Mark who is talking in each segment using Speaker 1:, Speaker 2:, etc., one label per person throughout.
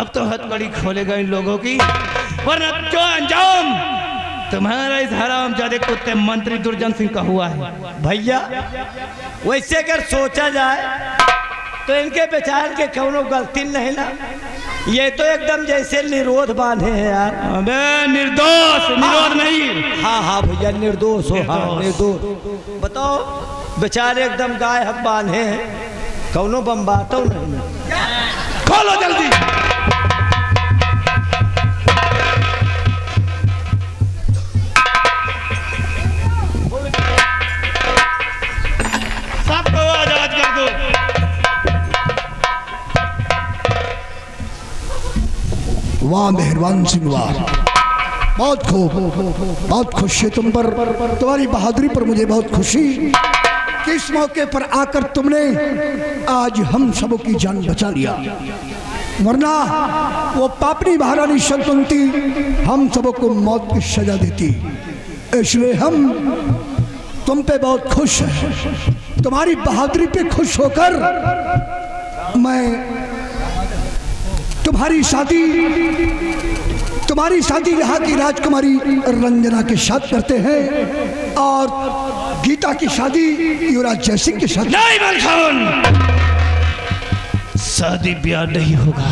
Speaker 1: अब तो हथकड़ी खोलेगा इन लोगों की, वरना जो अंजाम तुम्हारा इस हरामजादे कुत्ते मंत्री दुर्जन सिंह का हुआ है।
Speaker 2: भैया वैसे अगर सोचा जाए तो इनके बेचारे के कौनो गलती नहीं ना, ये तो एकदम जैसे निरोध बांधे हैं यार।
Speaker 1: अबे निर्दोष, निरोध नहीं।
Speaker 2: हाँ हाँ भैया निर्दोष हो, हाँ निर्दोष। बताओ बेचारे एकदम गाय हक बांधे हैं, कौनो बम बातो नहीं।
Speaker 1: खोलो जल्दी। सबको आजाद कर दो।
Speaker 3: वाह मेहरबान सिंह वाह, बहुत खूब, बहुत खुशी है तुम पर, तुम्हारी बहादुरी पर मुझे बहुत खुशी कि इस मौके पर आकर तुमने आज हम सबों की जान बचा लिया, वरना वो पापनी महारानी शतवंती हम सबों को मौत की सजा देती। इसलिए हम तुम पे बहुत खुश हैं। तुम्हारी बहादुरी पे खुश होकर मैं तुम्हारी शादी यहाँ की राजकुमारी रंजना के साथ करते हैं और गीता की शादी युवराज जयसिंह के साथ।
Speaker 1: नहीं मलखान, शादी ब्याह नहीं होगा,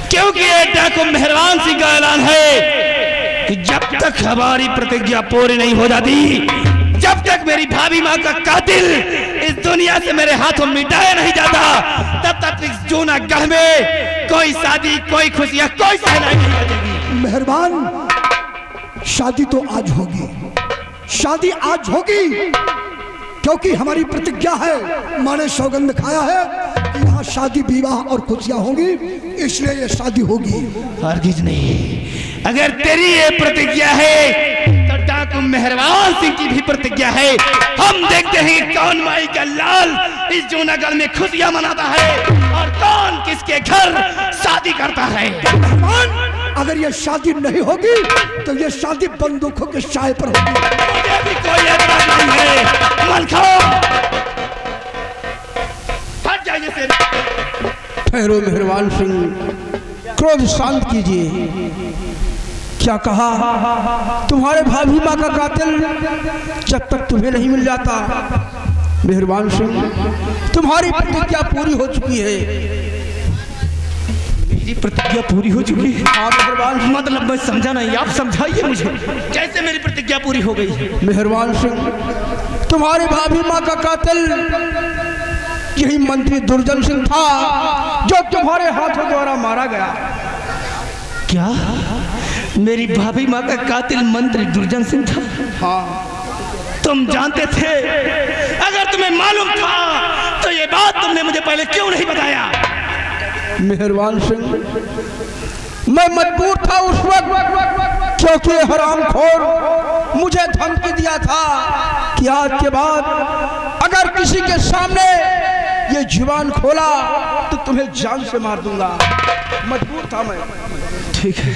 Speaker 1: क्योंकि ये डाकू मेहरबान सिंह का ऐलान है कि जब तक हमारी प्रतिज्ञा पूरी नहीं हो जाती, जब तक मेरी भाभी माँ का कातिल इस दुनिया से मेरे हाथों मिटाया नहीं जाता, तब तक इस जूनागढ़ में कोई शादी, कोई खुशियां, कोई सहनाई नहीं हो जाएगी।
Speaker 3: मेहरबान, शादी तो आज होगी, शादी आज होगी, क्योंकि हमारी प्रतिज्ञा है, मैंने सौगंध खाया है कि यहाँ शादी विवाह और खुशियां होंगी, इसलिए ये शादी होगी।
Speaker 1: हरगिज नहीं। अगर तेरी ये प्रतिज्ञा है तो डाकू मेहरबान सिंह की भी प्रतिज्ञा है। हम देखते हैं कि कौन माई का लाल इस जूनागढ़ में खुशियां मनाता है और कौन किसके घर शादी करता है।
Speaker 3: अगर ये शादी नहीं होगी तो ये शादी बंदूकों के साए पर होगी।
Speaker 1: मुझे भी कोई एतराज नहीं है। मलखान, हट जाइए से।
Speaker 4: ठहरो मेहरबान सिंह, क्रोध शांत कीजिए। क्या कहा? तुम्हारे भाभी माँ का कातिल जब तक तुम्हें नहीं मिल जाता, मेहरबान सिंह तुम्हारी प्रतिज्ञा पूरी हो चुकी है।
Speaker 1: मेरी प्रतिज्ञा पूरी हो चुकी है?
Speaker 4: हाँ मेहरबान,
Speaker 1: मतलब मैं समझा नहीं, आप समझाइए मुझे, कैसे मेरी प्रतिज्ञा पूरी हो गई है?
Speaker 4: मेहरबान सिंह, तुम्हारी भाभी माँ का कातिल यही मंत्री दुर्जन सिंह था जो तुम्हारे हाथों द्वारा मारा गया।
Speaker 1: क्या मेरी भाभी माँ का कातिल मंत्री दुर्जन सिंह था?
Speaker 4: हाँ।
Speaker 1: तुम जानते थे? अगर तुम्हें मालूम था तो ये बात तुमने मुझे पहले क्यों नहीं बताया?
Speaker 4: मेहरबान सिंह, मैं मजबूर था उस वक्त, क्योंकि हरामखोर मुझे धमकी दिया था कि आज के बाद अगर किसी के सामने ये जुबान खोला तो तुम्हें जान से मार दूंगा। मजबूर था मैं।
Speaker 1: ठीक है,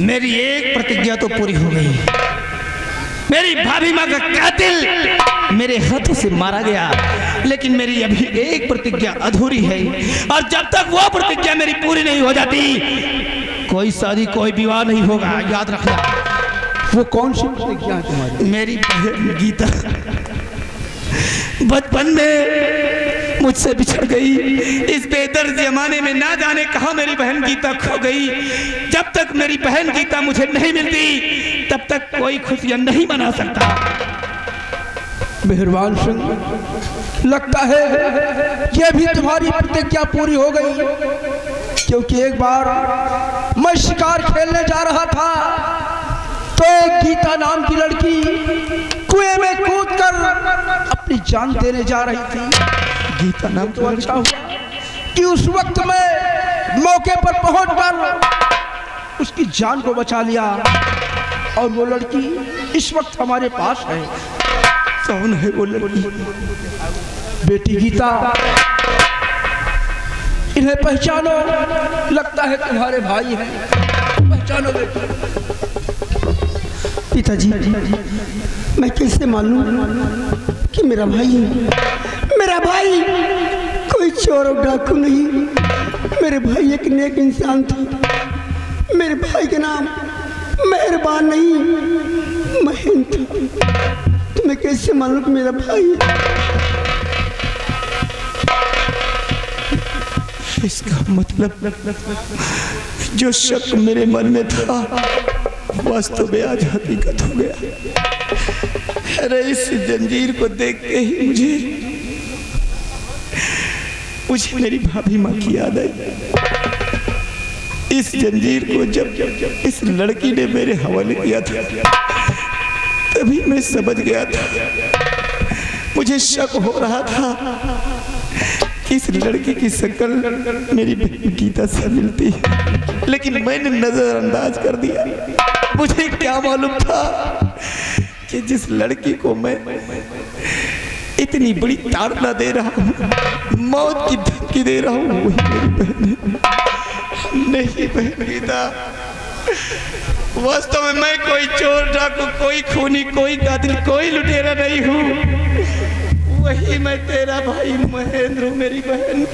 Speaker 1: मेरी एक प्रतिज्ञा तो पूरी हो गई। मेरी भाभी माँ का कातिल मेरे हाथों से मारा गया, लेकिन मेरी अभी एक प्रतिज्ञा अधूरी है, और जब तक वो प्रतिज्ञा मेरी पूरी नहीं हो जाती, कोई शादी, कोई विवाह नहीं होगा। याद रखना।
Speaker 4: वो कौन सी प्रतिज्ञा है तुम्हारी?
Speaker 1: मेरी बहन गीता बचपन में मुझसे बिछड़ गई। इस बेदर्द जमाने में ना जाने कहाँ मेरी बहन गीता खो गई। जब तक मेरी बहन गीता मुझे नहीं मिलती, तब तक कोई खुशियां नहीं मना सकता।
Speaker 4: मेहरबान सिंह, लगता है ये भी तुम्हारी प्रतिज्ञा पूरी हो गई, क्योंकि एक बार मैं शिकार खेलने जा रहा था तो गीता नाम की लड़की कुएं में कूदकर अपनी जान देने जा रही थी।
Speaker 1: गीता नाम
Speaker 4: तो अच्छा हुआ कि उस वक्त मैं मौके पर पहुंचकर उसकी जान को बचा लिया, और वो लड़की इस वक्त हमारे पास है।
Speaker 1: कौन है वो लड़की?
Speaker 4: बेटी गीता, इन्हें पहचानो, लगता है तुम्हारे भाई हैं। पहचानो बेटी।
Speaker 5: पिताजी, मैं कैसे मालूम कि मेरा भाई कोई चोर और डाकू नहीं, मेरे भाई एक नेक इंसान था। मेरे भाई के नाम मेहरबान नहीं महेंद्र था। तो मैं कैसे मानूं कि मेरा भाई
Speaker 1: इसका मतलब जो शक मेरे मन में था वास्तव में आज हकीकत हो गया। अरे इस जंजीर को देखते ही मुझे मेरी भाभी माँ की याद आई। इस जंजीर को जब इस लड़की ने मेरे हवाले किया था तभी मैं समझ गया था। मुझे शक हो रहा था कि इस लड़की की शक्ल मेरी बहन गीता से मिलती है, लेकिन मैंने नजरअंदाज कर दिया। मुझे क्या मालूम था कि जिस लड़की को मैं इतनी बड़ी ताड़ना दे रहा हूँ, मौत की धमकी दे रहा हूँ, वही मेरी बहन है। नहीं बहन गीता, वास्तव में मैं कोई चोर डाकू, कोई खूनी, कोई कातिल, कोई लुटेरा नहीं हूँ। वही मैं तेरा भाई महेंद्र हूँ। मेरी बहन,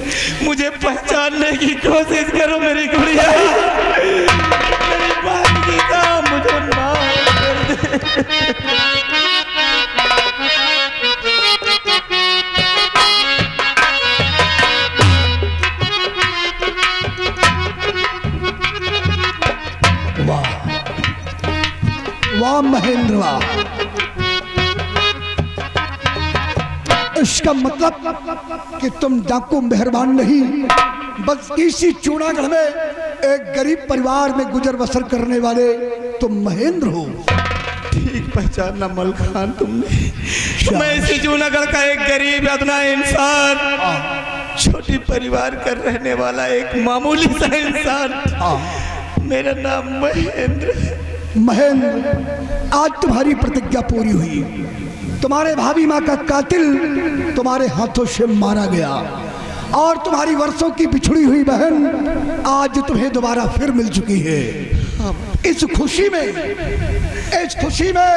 Speaker 1: मुझे पहचानने की कोशिश करो मेरी गुड़िया। मेरी बहन गीता, मुझे माफ कर दे।
Speaker 3: वाह महेंद्र वाह। इसका मतलब कि तुम डाकू मेहरबान नहीं, बस इसी चूनागढ़ में एक गरीब परिवार में गुजर बसर करने वाले तुम महेंद्र हो।
Speaker 1: ठीक पहचाना मलखान तुमने। मैं इसी जूनागढ़ का एक गरीब अदना इंसान, छोटी परिवार कर रहने वाला एक मामूली सा इंसान। मेरा नाम महेंद्र है।
Speaker 3: महेंद्र, आज तुम्हारी प्रतिज्ञा पूरी हुई। तुम्हारे भाभी माँ का कातिल तुम्हारे हाथों से मारा गया और तुम्हारी वर्षों की बिछड़ी हुई बहन आज तुम्हें दोबारा फिर मिल चुकी है। इस खुशी में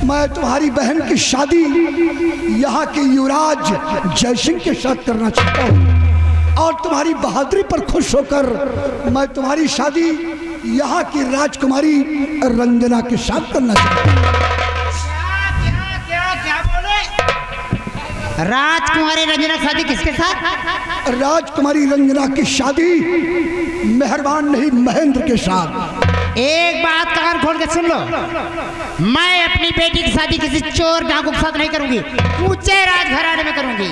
Speaker 3: मैं तुम्हारी बहन की शादी यहाँ के युवराज जयसिंह के साथ करना चाहता हूँ और तुम्हारी बहादुरी पर खुश होकर मैं तुम्हारी शादी यहाँ की राजकुमारी रंजना के साथ करना चाहता हूँ।
Speaker 6: क्या बोले? राजकुमारी रंजना की शादी किसके साथ?
Speaker 3: राजकुमारी रंजना की शादी मेहरबान नहीं महेंद्र के साथ।
Speaker 6: एक बात कान खोल के सुन लो, मैं अपनी बेटी की शादी किसी चोर डाकू के साथ नहीं करूंगी, ऊंचे राजघराने में करूंगी।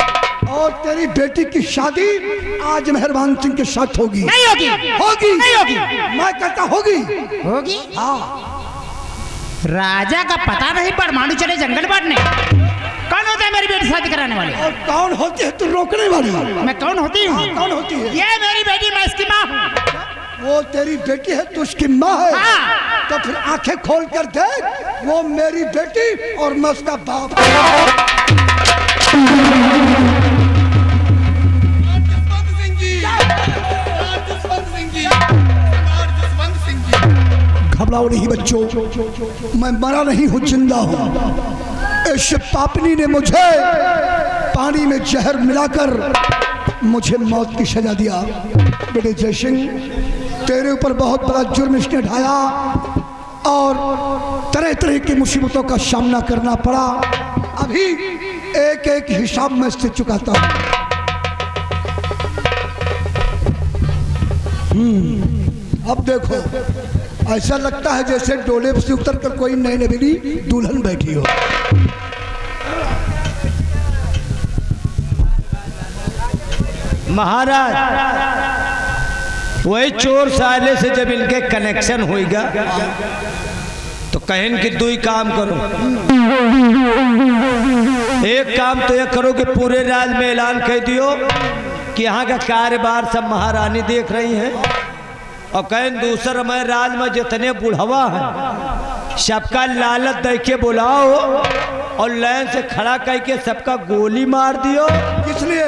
Speaker 3: और तेरी बेटी की शादी आज मेहरबान सिंह के साथ होगी।
Speaker 6: नहीं होगी,
Speaker 3: होगी,
Speaker 6: नहीं होगी।
Speaker 3: मैं कहता होगी,
Speaker 6: होगी।
Speaker 3: हाँ।
Speaker 6: राजा का पता नहीं, परमाणु चले जंगल बांटने। कौन होता है मेरी बेटी शादी कराने वाले?
Speaker 3: और कौन होती है तू रोकने वाली?
Speaker 6: मैं कौन होती हूँ?
Speaker 3: कौन होती है?
Speaker 6: ये मेरी बेटी, मैं इसकी माँ हूँ।
Speaker 3: वो तेरी बेटी है, तू उसकी माँ है।
Speaker 6: हाँ।
Speaker 3: तो फिर आंखें खोल कर देख, वो मेरी बेटी और मैं उसका बाप। घबराओ नहीं बच्चों, मैं मरा नहीं हूँ, जिंदा हूँ। इस पापनी ने मुझे पानी में जहर मिलाकर मुझे मौत की सजा दिया। बेटे जयसिंह, तेरे ऊपर बहुत बड़ा जुर्म इसने ढाया और तरह तरह की मुसीबतों का सामना करना पड़ा। अभी एक एक हिसाब में इससे चुकाता हूँ। अब देखो, ऐसा लगता है जैसे डोले से उतर कर कोई नई नवेली दुल्हन बैठी हो।
Speaker 2: महाराज, वही चोर साले से जब इनके कनेक्शन होगा तो कहन कि दो ही काम करो। एक काम तो यह करो कि पूरे राज में ऐलान कर दियो कि यहाँ का कार्यभार सब महारानी देख रही हैं, और कहन दूसरा मैं राज में जितने बुढ़वा हैं सबका लालच दे के बुलाओ और लाइन से खड़ा करके सबका गोली मार दियो।
Speaker 3: किस लिए?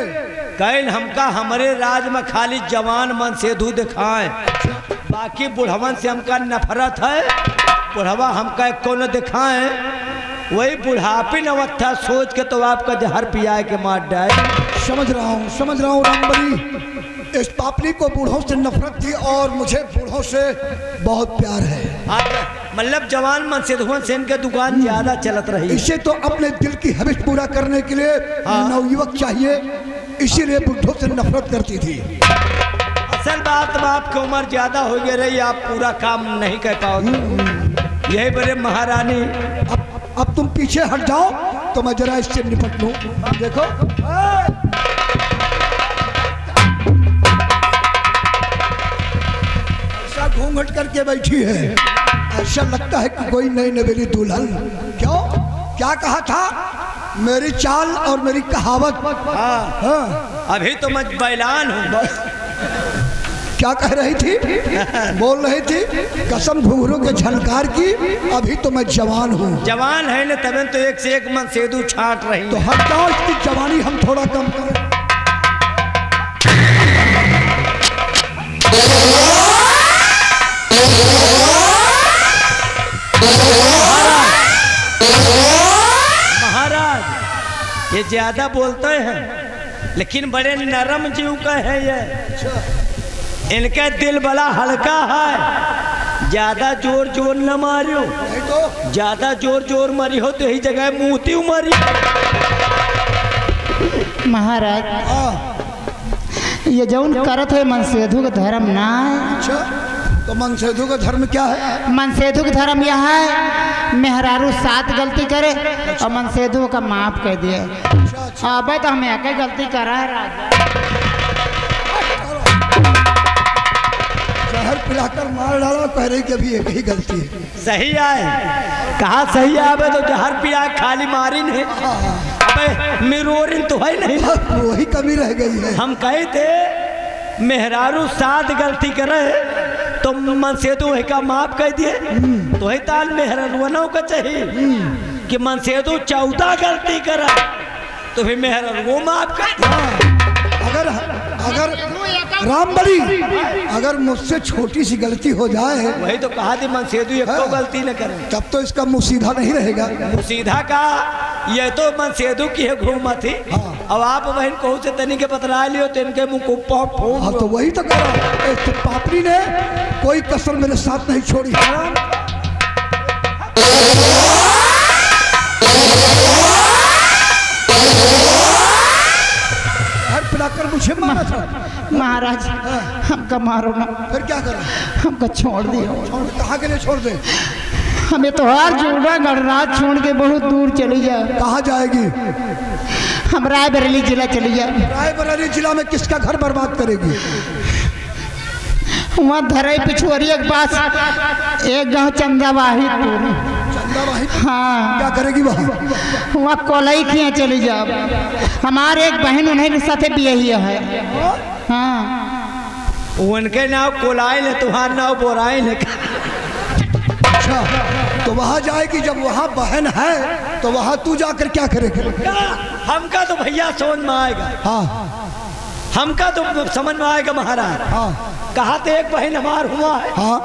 Speaker 2: कहन हमका हमारे राज में खाली जवान मन सेधु दिखाएं, बाकी बुढ़वन से हमका नफरत है। बुढ़वा हमका एक को न दिखाएं, वही बुढ़ापी अवस्था सोच के तो आपका जहर पिया के मार डाले।
Speaker 3: समझ रहा हूँ रामबली। इस पापनी को बूढ़ों से नफरत थी और मुझे बूढ़ों से बहुत प्यार है।
Speaker 2: मतलब जवान मन से धुआं सेन के दुकान ज्यादा चलत रही।
Speaker 3: इसे तो अपने दिल की हविस पूरा करने के लिए नवयुवक चाहिए, इसीलिए बूढ़ों से नफरत करती थी।
Speaker 2: असल बात आपकी उम्र ज्यादा हो गई रही, आप पूरा काम नहीं कर पाओगे। यही बड़े महारानी।
Speaker 3: अब तुम पीछे हट जाओ तो मैं जरा इससे निपट लूं। देखो ऐसा घूंघट करके बैठी है, ऐसा लगता है कि कोई नई नवेली दुल्हन। क्यों, क्या कहा था? मेरी चाल और मेरी कहावत।
Speaker 2: हाँ। अभी तो मैं बैलान हूँ।
Speaker 3: क्या कह रही थी? बोल रही थी कसम घुंघरू के झनकार की, अभी तो मैं जवान हूँ।
Speaker 2: जवान है न तब तो एक से एक मन सेदू छाट रही।
Speaker 3: तो हट जाओ, इसकी जवानी हम थोड़ा कम करें।
Speaker 2: महाराज ये ज्यादा बोलते हैं लेकिन बड़े नरम जीव का है ये। इनका दिल बड़ा हल्का है। ज्यादा जोर जोर न मारियो, ज्यादा जोर जोर मारी हो तो यही जगह मुँहती मारी।
Speaker 6: महाराज ये जौन करत है मनसेधु का धर्म ना है।
Speaker 3: अच्छा, तो मनसेधु का धर्म क्या है?
Speaker 6: मनसेधु का धर्म यह है मेहरारू 7 गलती करे और मनसेधु का माफ कर दिए। अब तो हमें एक गलती करा है राजा।
Speaker 3: जहर पिलाकर मार डाला, कह रही कि अभी एक ही गलती है।
Speaker 2: सही आए कहा सही आवे तो जहर पिया खाली मारी नहीं। अबे मिरोरिन तो है नहीं,
Speaker 3: वही कमी रह गई है।
Speaker 2: हम कहे थे मेहरारू 7 गलती करे तो मन से तो का माफ कर दिए। तो है ताल मेहरारू का चाहिए कि मन से तो 14 गलती करा तो फिर मेहरारू माफ कर।
Speaker 3: अगर रामबली अगर मुझसे छोटी सी गलती हो जाए,
Speaker 2: वही तो कहा थी मन से एक तो गलती न करे,
Speaker 3: तब तो इसका मुँह सीधा नहीं रहेगा।
Speaker 2: सीधा का ये तो मन सेदू की है घूमा थी। अब आप बहन कहू से तनी के पतरा लियो तो इनके मुंह को फोड़।
Speaker 3: हाँ तो वही तो कह रहा हूँ, तो पापड़ी ने कोई कसर मेरे साथ नहीं छोड़ी। पिलाकर मुझे मारा था।
Speaker 6: महाराज हमका मारो ना।
Speaker 3: फिर क्या करें?
Speaker 6: हमका छोड़ दियो।
Speaker 3: कहाँ के लिए छोड़ दे?
Speaker 6: हमें तो हार जोड़ा गणराज छोड़ के बहुत दूर चली जा।
Speaker 3: कहाँ जाएगी?
Speaker 6: हम रायबरेली जिला चली जा।
Speaker 3: रायबरेली जिला में किसका घर बर्बाद करेगी?
Speaker 6: वहाँ धरई पिछुआरिया के पास एक गांव चंदावाही। हाँ
Speaker 3: क्या करेगी वहाँ?
Speaker 6: वहाँ कोलई किया चली जाओ। हमारे एक बहन उन्हें साथे भी यही है। हाँ
Speaker 2: उनके नाव कोलाई ने, तुम्हारा नाव बोराई ने।
Speaker 3: अच्छा तो वहाँ जाएगी। जब वहाँ बहन है तो वहाँ तू जाकर क्या करेगी?
Speaker 2: हमका तो भैया समझ में आएगा।
Speaker 3: हाँ
Speaker 2: हमका तो समझ में आएगा महाराज।
Speaker 3: हाँ
Speaker 2: कहा तो एक बहन हमार हुआ है।
Speaker 3: हाँ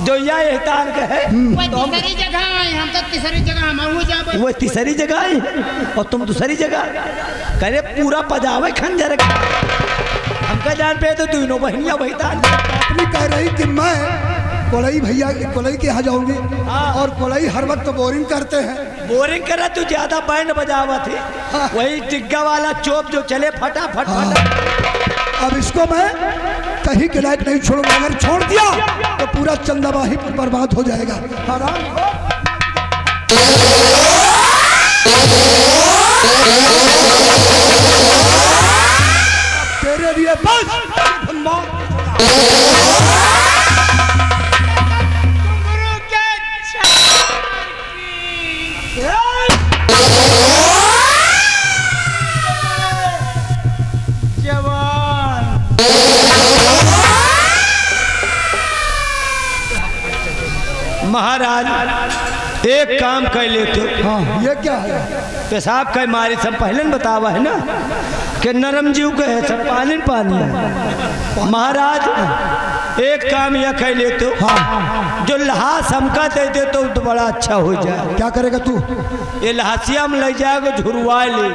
Speaker 2: जो यह एहतान का है।
Speaker 6: वो तीसरी जगह है, हम तो तीसरी जगह हम
Speaker 2: वो तीसरी जगह है और तुम दूसरी जगह। करे पूरा पजावे खंजर का। हमका जान पे तो दोनों बहनियां बहतान।
Speaker 3: अपनी कह रही कि मैं कोलई भैया कोलई के यहाँ जाऊंगी और कोलई हर वक्त बोरिंग करते हैं।
Speaker 2: बोरिंग करा तू ज्यादा बैंड बजावा थी। वही टिग्गा वाला चोप जो चले फटाफट
Speaker 3: अब इसको मैं कहीं के लायक नहीं छोड़ूंगा। अगर छोड़ दिया तो पूरा चंदावाही बर्बाद हो जाएगा। तेरे लिए बस
Speaker 2: महाराज एक काम कर लेते।
Speaker 3: हाँ ये क्या है?
Speaker 2: पेशाब का मारे सब पहले न बतावा है ना के नरम जीव के है सब पानी पानी है। महाराज एक काम यह कह लेते हो,
Speaker 3: हाँ
Speaker 2: जो लहास हमका दे दे तो बड़ा अच्छा हो जाए।
Speaker 3: क्या करेगा तू?
Speaker 2: ये लहासिया में ले जाएगा झुरवा ले।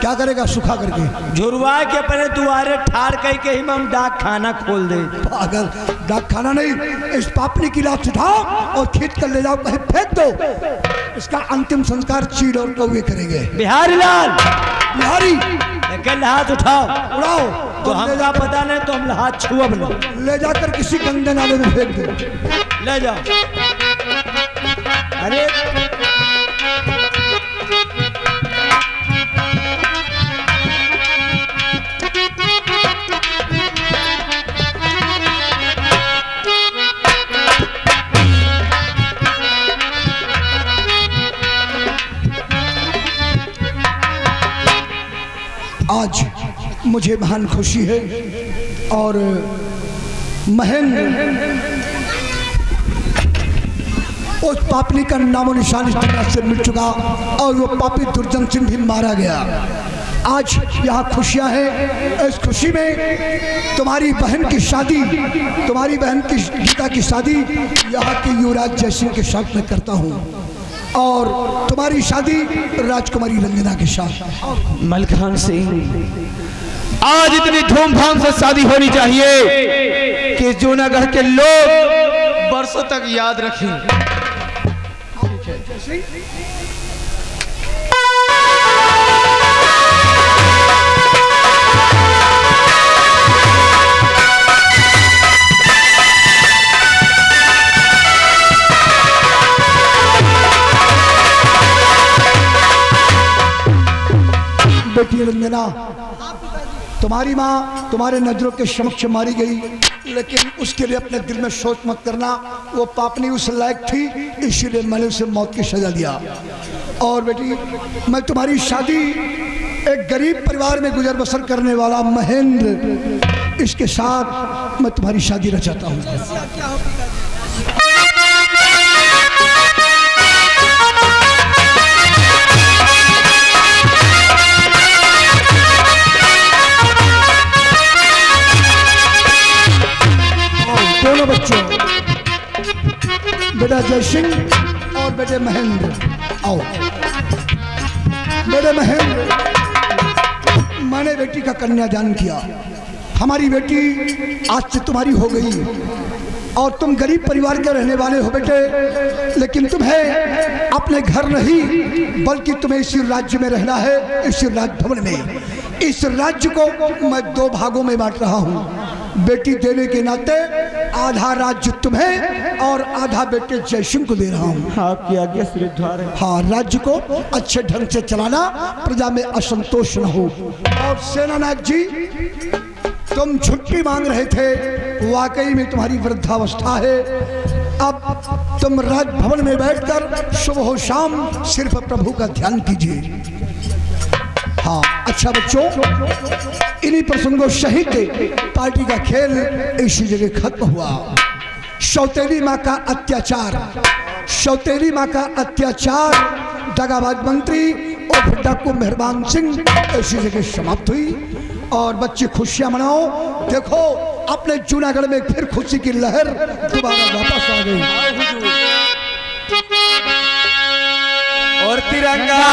Speaker 3: क्या करेगा? सुखा करके
Speaker 2: झुरवा के अपने दुआरे ठाड़ कह के ही हम डाक खाना खोल दे।
Speaker 3: पागल, डाक खाना नहीं, इस पापनी की लाश उठाओ और खींच कर ले जाओ कहीं फेंक दो। इसका अंतिम संस्कार चील और कौवे करेंगे।
Speaker 2: बिहारी लाल
Speaker 3: बिहारी
Speaker 2: कल हाथ उठाओ,
Speaker 3: उड़ाओ
Speaker 2: तो हमका पता नहीं तो हम हाथ छुअब नहीं।
Speaker 3: ले जाकर किसी गंदे नाले में फेंक दो।
Speaker 2: ले जाओ। अरे
Speaker 3: आज मुझे महान खुशी है और महेंद्र उस पापनी का नामो निशान इस दुनिया से मिट चुका और वो पापी दुर्जन सिंह भी मारा गया। आज यहाँ खुशियाँ हैं। इस खुशी में तुम्हारी बहन की शादी, तुम्हारी बहन की गीता की शादी यहाँ के युवराज जयसिंह के साथ में करता हूँ और तुम्हारी शादी राजकुमारी रंजना के साथ।
Speaker 1: मलखान सिंह, आज इतनी धूमधाम से शादी होनी चाहिए कि जूनागढ़ के लोग बरसों तक याद रखें।
Speaker 3: बेटी रंजना, तुम्हारी माँ तुम्हारे नजरों के समक्ष मारी गई, लेकिन उसके लिए अपने दिल में सोच मत करना। वो पापनी उस लायक थी, इसीलिए मैंने उसे मौत की सजा दिया। और बेटी, मैं तुम्हारी शादी एक गरीब परिवार में गुजर बसर करने वाला महेंद्र, इसके साथ मैं तुम्हारी शादी रचाता हूँ। दोनों बच्चों, बेटा जयसिंह और बेटे महेंद्र, आओ। बेटे महेंद्र, मैंने बेटी का कन्यादान किया। हमारी बेटी आज से तुम्हारी हो गई और तुम गरीब परिवार के रहने वाले हो बेटे, लेकिन तुम्हें अपने घर नहीं बल्कि तुम्हें इसी राज्य में रहना है, इसी राजभवन में। इस राज्य को मैं दो भागों में बांट रहा हूँ। बेटी देने के नाते आधा राज्य तुम्हें और आधा बेटे जयसिंह को दे रहा हूँ।
Speaker 2: आपकी आज्ञा श्रीद्वार है।
Speaker 3: हाँ, राज्य को अच्छे ढंग से चलाना, प्रजा में असंतोष न हो। और सेनानायक जी, तुम छुट्टी मांग रहे थे, वाकई में तुम्हारी वृद्धावस्था है। अब तुम राजभवन में बैठकर सुबह हो शाम सिर्फ प्रभु का ध्यान कीजिए। हाँ अच्छा बच्चों, इन्हीं प्रसंगों सहित पार्टी का खेल इसी जगह खत्म हुआ। सौतेली माँ का अत्याचार, सौतेली माँ का अत्याचार, दगाबाज मंत्री और डाकू मेहरबान सिंह इसी जगह समाप्त हुई। और बच्चे खुशियां मनाओ, देखो अपने जूनागढ़ में फिर खुशी की लहर दोबारा वापस आ गई।
Speaker 2: और तिरंगा